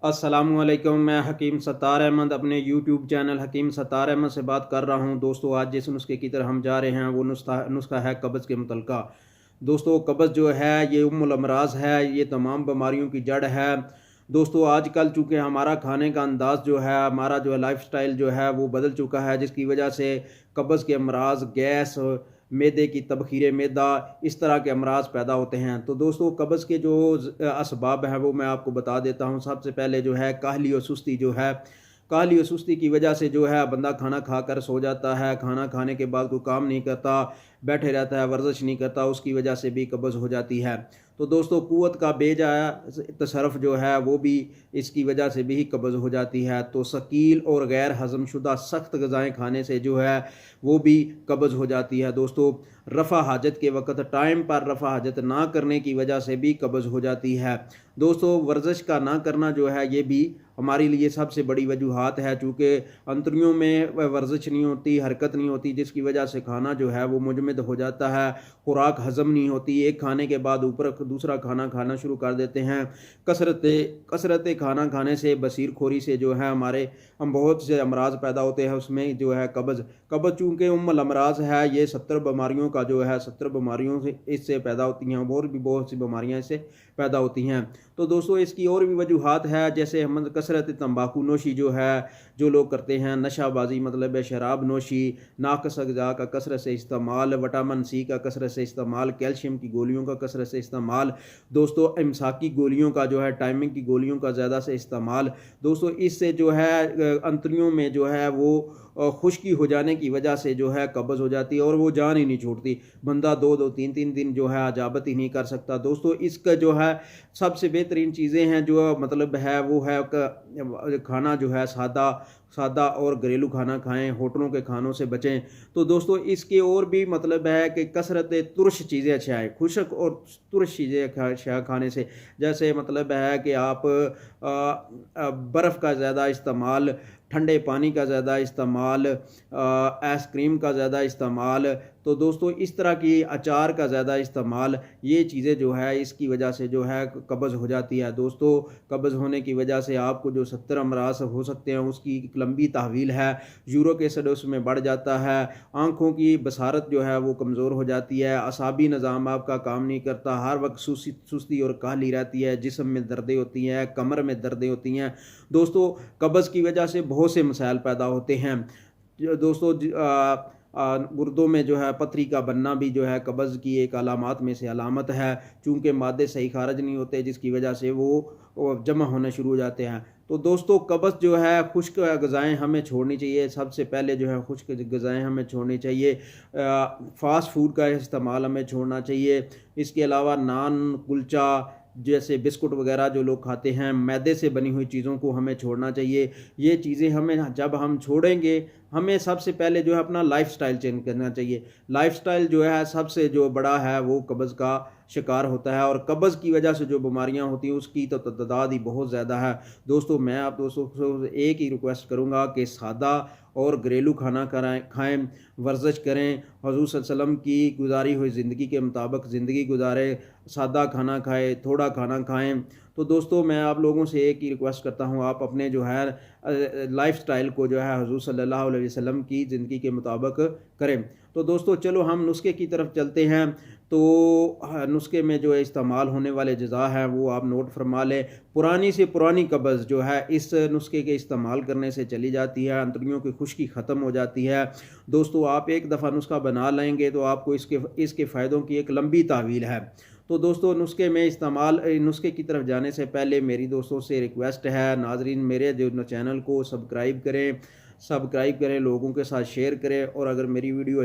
अस्सलामुअलैकुम। मैं हकीम सत्तार अहमद अपने यूट्यूब चैनल हकीम सत्तार अहमद से बात कर रहा हूं। दोस्तों, आज जिस नुस्खे की तरह हम जा रहे हैं वो नुस्खा है कब्ज़ के मुतल्लिक़ा। दोस्तों, कब्ज़ जो है ये उम्मुल अमराज़ है, ये तमाम बीमारियों की जड़ है। दोस्तों, आजकल चूँकि हमारा खाने का अंदाज़ जो है, हमारा जो है लाइफ़स्टाइल जो है वो बदल चुका है, जिसकी वजह से कब्ज़ के अमराज़, गैस, मैदे की तबख़ीर मैदा, इस तरह के अमराज़ पैदा होते हैं। तो दोस्तों, कब्ज़ के जो असबाब हैं वो मैं आपको बता देता हूँ। सबसे पहले जो है काहली और सुस्ती जो है, काहली और सुस्ती की वजह से जो है बंदा खाना खाकर सो जाता है, खाना खाने के बाद कोई काम नहीं करता, बैठे रहता है, वर्जिश नहीं करता, उसकी वजह से भी कब्ज़ हो जाती है। तो दोस्तों, क़ुव्वत का बेजा तसर्रुफ़ जो है वो भी इसकी वजह से भी कब्ज़ हो जाती है। तो शकील और गैर हज़मशुदा सख्त ग़िज़ाएँ खाने से जो है वो भी कब्ज़ हो जाती है। दोस्तों, रफ़ा हाजत के वक़्त टाइम पर रफ़ा हाजत ना करने की वजह से भी कब्ज़ हो जाती है। दोस्तों, वर्जिश का ना करना जो है ये भी हमारे लिए सबसे बड़ी वजूहात है, चूँकि अंतड़ियों में वर्जिश नहीं होती, हरकत नहीं होती, जिसकी वजह से खाना जो है वो मुजमद हो जाता है, खुराक हज़म नहीं होती, एक खाने के बाद ऊपर दूसरा खाना खाना शुरू कर देते हैं। कसरत खाना खाने से, बसीरखोरी से जो है हमारे हम बहुत से अमराज़ पैदा होते हैं, उसमें जो है कब्ज़ चूँकि उम्मुल अमराज़ है, ये 70 बीमारियों का जो है 70 बीमारियों से इससे पैदा होती हैं, और भी बहुत सी बीमारियाँ इससे पैदा होती हैं। तो दोस्तों, इसकी और भी वजूहात है, जैसे हम कसरत तंबाकू नोशी जो है, जो लोग करते हैं, नशाबाजी मतलब है शराब नोशी, नाक़िस अग़ज़ा का कसरत से इस्तेमाल, विटामिन सी का कसरत से इस्तेमाल, कैल्शियम की गोलियों का कसरत से इस्तेमाल, दोस्तों इमसाकी गोलियों का जो है, टाइमिंग की गोलियों का ज़्यादा से इस्तेमाल। दोस्तों, इससे जो है अंतड़ियों में जो है वो खुश्की हो जाने की वजह से जो है कब्ज़ हो जाती है और वो जान ही नहीं छोड़ती। बंदा 2-2 3-3 दिन जो है हजामत ही नहीं कर सकता। दोस्तों, इसका जो है सबसे बेहतरीन चीज़ें हैं जो मतलब है वो है खाना जो है सादा सादा और घरेलू खाना खाएँ, होटलों के खानों से बचें। तो दोस्तों, इसके और भी मतलब है कि कसरत तुरश चीज़ें खाएँ, खुशक और तुरश चीज़ें खाने से, जैसे मतलब है कि आप बर्फ़ का ज़्यादा इस्तेमाल, ठंडे पानी का ज़्यादा इस्तेमाल, आइसक्रीम का ज़्यादा इस्तेमाल, तो दोस्तों इस तरह की अचार का ज़्यादा इस्तेमाल, ये चीज़ें जो है इसकी वजह से जो है कब्ज़ हो जाती है। दोस्तों, कब्ज़ होने की वजह से आपको जो 70 अमराज़ हो सकते हैं उसकी एक लंबी तहवील है। यूरिक एसिड उसमें बढ़ जाता है, आँखों की बसारत जो है वो कमज़ोर हो जाती है, असाबी निज़ाम आपका काम नहीं करता, हर वक्त सुस्ती और काहली रहती है, जिस्म में दर्दें होती हैं, कमर में दर्दें होती हैं। दोस्तों, कब्ज़ की वजह से बहुत से मसाइल पैदा होते हैं। दोस्तों, गुर्दों में जो है पथरी का बनना भी जो है कब्ज़ की एक अलामात में से अलामत है, चूँकि मादे सही खारिज नहीं होते, जिसकी वजह से वो जमा होने शुरू हो जाते हैं। तो दोस्तों, कब्ज़ जो है खुश्क ग़िज़ाएँ हमें छोड़नी चाहिए। सबसे पहले जो है खुश्क ग़िज़ाएँ हमें छोड़नी चाहिए। फ़ास्ट फ़ूड का इस्तेमाल हमें छोड़ना चाहिए। इसके अलावा नान, कुलचा जैसे बिस्कुट वग़ैरह जो लोग खाते हैं, मैदे से बनी हुई चीज़ों को हमें छोड़ना चाहिए। ये चीज़ें हमें जब हम छोड़ेंगे, हमें सबसे पहले जो है अपना लाइफ़स्टाइल चेंज करना चाहिए। लाइफ़स्टाइल जो है सबसे जो बड़ा है वो कब्ज़ का शिकार होता है, और कब्ज़ की वजह से जो बीमारियाँ होती हैं उसकी तो तादाद ही बहुत ज़्यादा है। दोस्तों, मैं आप दोस्तों से एक ही रिक्वेस्ट करूँगा कि सादा और घरेलू खाना खाएँ, वर्जिश करें, हुज़ूर सल्लल्लाहु अलैहि वसल्लम की गुज़ारी हुई ज़िंदगी के मुताबिक ज़िंदगी गुज़ारें, सादा खाना खाएँ, थोड़ा खाना खाएँ। तो दोस्तों, मैं आप लोगों से एक ही रिक्वेस्ट करता हूँ, आप अपने जो है लाइफ़स्टाइल को जो है हुज़ूर सल्लल्लाहु अलैहि वसल्लम की ज़िंदगी के मुताबिक करें। तो दोस्तों, चलो हम नुस्खे की तरफ चलते हैं। तो नुस्खे में जो है इस्तेमाल होने वाले अज़ा हैं वो आप नोट फरमा लें। पुरानी से पुरानी कब्ज़ जो है इस नुस्खे के इस्तेमाल करने से चली जाती है, अंतड़ियों की खुश्की ख़त्म हो जाती है। दोस्तों, आप एक दफ़ा नुस्खा बना लेंगे तो आपको इसके फ़ायदों की एक लंबी तावील है। तो दोस्तों, नुस्खे की तरफ जाने से पहले मेरी दोस्तों से रिक्वेस्ट है, नाज़रीन मेरे जो चैनल को सब्सक्राइब करें, लोगों के साथ शेयर करें, और अगर मेरी वीडियो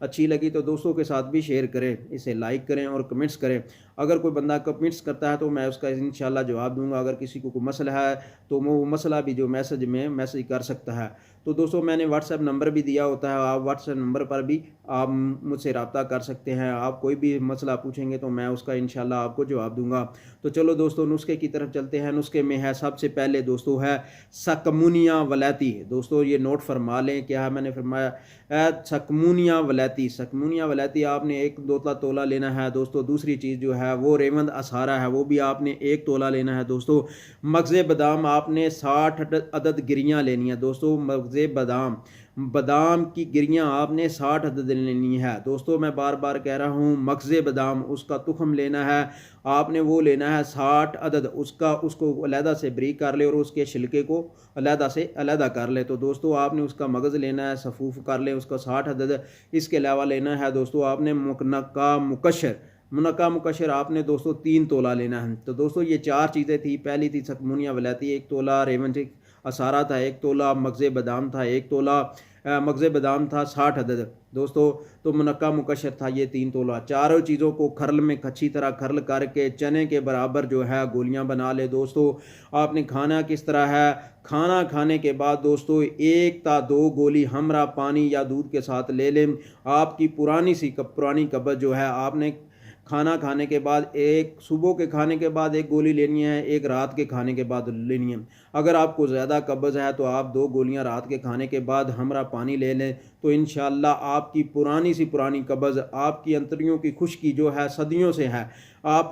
अच्छी लगी तो दोस्तों के साथ भी शेयर करें, इसे लाइक करें और कमेंट्स करें। अगर कोई बंदा कमेंट्स करता है तो मैं उसका इंशाल्लाह जवाब दूंगा। अगर किसी को कोई मसला है तो वो मसला भी जो मैसेज कर सकता है। तो दोस्तों, मैंने व्हाट्सएप नंबर भी दिया होता है, आप व्हाट्सएप नंबर पर भी आप मुझसे रब्ता कर सकते हैं। आप कोई भी मसला पूछेंगे तो मैं उसका इंशाल्लाह आपको जवाब दूंगा। तो चलो दोस्तों, नुस्खे की तरफ चलते हैं। नुस्खे में है सबसे पहले दोस्तों है सकमुनिया वलैती। दोस्तों, ये नोट फरमा लें, क्या है मैंने फरमाया, सकमुनिया वलैती। सकमुनिया वलैती आपने 1 तोला लेना है। दोस्तों, दूसरी चीज़ जो है है वो रेवंद असारा है वो भी आपने 1 तोला लेना है दोस्तों। मगज़े बादाम आपने 60 अदद गिरियाँ लेनी है दोस्तों। मगज़े बादाम बादाम की गिरियाँ आपने 60 अदद लेनी है दोस्तों। मैं बार बार कह रहा हूँ मगज़े बादाम उसका तुख़म लेना है आपने, वो लेना है 60 अदद। उसको अलहदा से ब्रीक कर ले और उसके छिलके को अलहदा से अलहदा कर ले। तो दोस्तों आपने उसका मगज़ लेना है, सफ़ूफ़ कर ले उसका 60 अदद। इसके अलावा लेना है दोस्तों आपने मुनक्का मुकशर आपने दोस्तों 3 तोला लेना है। तो दोस्तों ये 4 चीज़ें थी। पहली थी सकमुनिया वलैती 1 तोला, रेवंजिक असारा था 1 तोला, मगज़े बादाम था 1 तोला, मगज़े बादाम था 60 अदद दोस्तों। तो मुनक्का मुकशर था ये 3 तोला। चारों चीज़ों को खरल में अच्छी तरह खरल करके चने के बराबर जो है गोलियां बना ले दोस्तों। आपने खाना किस तरह है, खाना खाने के बाद दोस्तों 1 ता 2 गोली हमरा पानी या दूध के साथ ले लें। आपकी पुरानी कब्ज़ जो है आपने खाना खाने के बाद एक सुबह के खाने के बाद 1 गोली लेनी है, एक रात के खाने के बाद लेनी है। अगर आपको ज़्यादा कब्ज़ है तो आप 2 गोलियां रात के खाने के बाद हमरा पानी ले लें। तो इंशाअल्लाह आपकी पुरानी कब्ज़, आपकी अंतड़ियों की खुश्की जो है सदियों से है, आप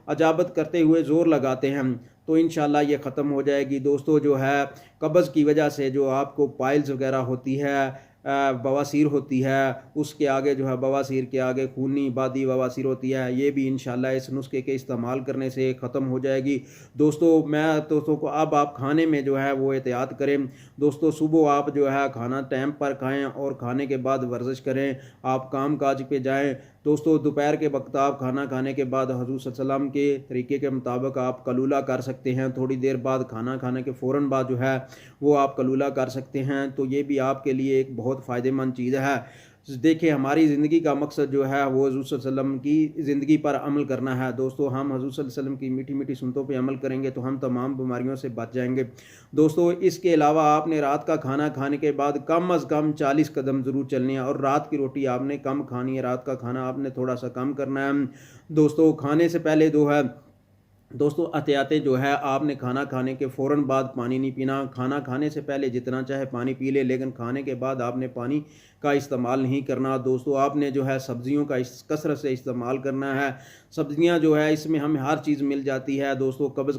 अजाबत करते हुए ज़ोर लगाते हैं तो इंशाअल्लाह ये ख़त्म हो जाएगी दोस्तों। जो है कब्ज़ की वजह से जो आपको पाइल्स वगैरह होती है, बवासीर होती है, उसके आगे जो है बवासीर के आगे खूनी बादी बवासीर होती है, ये भी इंशाअल्लाह इस नुस्खे के इस्तेमाल करने से ख़त्म हो जाएगी दोस्तों। मैं दोस्तों को अब आप खाने में जो है वो एहतियात करें दोस्तों। सुबह आप जो है खाना टाइम पर खाएं और खाने के बाद वर्जिश करें, आप काम काज पे जाएं दोस्तों। दोपहर के वक्त आप खाना खाने के बाद हुज़ूर सल्लल्लाहु अलैहि वसल्लम के तरीके के मुताबिक आप कलूला कर सकते हैं। थोड़ी देर बाद खाना खाने के फ़ौरन बाद जो है वो आप कलूला कर सकते हैं। तो ये भी आपके लिए एक बहुत फ़ायदेमंद चीज़ है। देखिए हमारी ज़िंदगी का मकसद जो है वो हुज़ूर सल्लल्लाहु अलैहि वसल्लम की ज़िंदगी पर अमल करना है दोस्तों। हम हुज़ूर सल्लल्लाहु अलैहि वसल्लम की मीठी मीठी सुन्नतों पे अमल करेंगे तो हम तमाम बीमारियों से बच जाएंगे दोस्तों। इसके अलावा आपने रात का खाना खाने के बाद कम अज़ कम 40 कदम ज़रूर चलने हैं और रात की रोटी आपने कम खानी है, रात का खाना आपने थोड़ा सा कम करना है दोस्तों। खाने से पहले जो है दोस्तों एहतियातें जो है आपने खाना खाने के फ़ौरन बाद पानी नहीं पीना। खाना खाने से पहले जितना चाहे पानी पी ले, लेकिन खाने के बाद आपने पानी का इस्तेमाल नहीं करना दोस्तों। आपने जो है सब्ज़ियों का कसरत से इस्तेमाल करना है। सब्ज़ियां जो है इसमें हमें हर चीज़ मिल जाती है दोस्तों। कब्ज़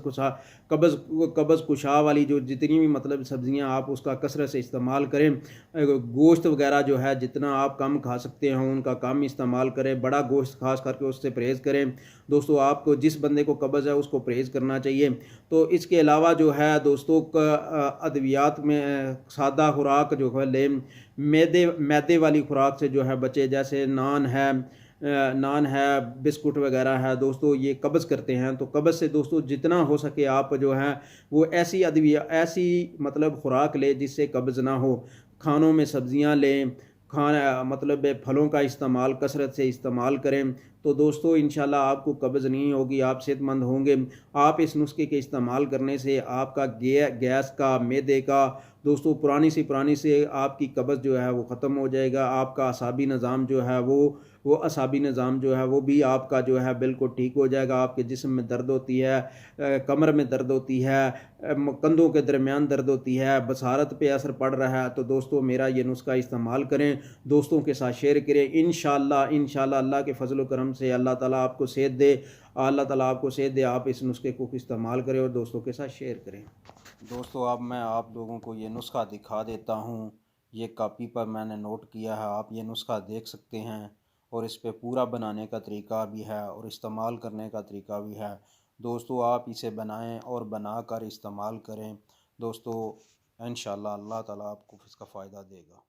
कुशा वाली जो जितनी भी मतलब सब्ज़ियां आप उसका कसरत से इस्तेमाल करें। गोश्त वगैरह जो है जितना आप कम खा सकते हैं उनका कम इस्तेमाल करें। बड़ा गोश्त खास करके उससे परहेज़ करें दोस्तों। आपको जिस बंदे को कब्ज़ है उसको परहेज़ करना चाहिए। तो इसके अलावा जो है दोस्तों अद्वियात में सादा खुराक जो है लें, मैदे वाली खुराक से जो है बचे, जैसे नान है, बिस्कुट वगैरह है दोस्तों, ये कब्ज़ करते हैं। तो कब्ज़ से दोस्तों जितना हो सके आप जो है वो ऐसी मतलब खुराक ले जिससे कब्ज़ ना हो। खानों में सब्ज़ियां लें, खाना मतलब फलों का इस्तेमाल कसरत से इस्तेमाल करें तो दोस्तों इंशाल्लाह आपको कब्ज़ नहीं होगी, आप सेहतमंद होंगे। आप इस नुस्खे के इस्तेमाल करने से आपका गैस का, मैदे का दोस्तों पुरानी से आपकी कब्ज़ जो है वो ख़त्म हो जाएगा। आपका असाबी निज़ाम जो है वो असाबी निज़ाम जो है वो भी आपका जो है बिल्कुल ठीक हो जाएगा। आपके जिस्म में दर्द होती है, कमर में दर्द होती है, कंधों के दरमियान दर्द होती है, बसारत पे असर पड़ रहा है, तो दोस्तों मेरा ये नुस्खा इस्तेमाल करें, दोस्तों के साथ शेयर करें। इंशाल्लाह अल्लाह के फजल व करम से अल्लाह ताला आपको सेहत दे, आप इस नुस्खे को इस्तेमाल करें और दोस्तों के साथ शेयर करें। दोस्तों अब मैं आप लोगों को ये नुस्खा दिखा देता हूँ। ये कॉपी पर मैंने नोट किया है, आप ये नुस्खा देख सकते हैं और इस पे पूरा बनाने का तरीका भी है और इस्तेमाल करने का तरीका भी है दोस्तों। आप इसे बनाएं और बनाकर इस्तेमाल करें दोस्तों। इंशाल्लाह अल्लाह ताला आपको इसका फ़ायदा देगा।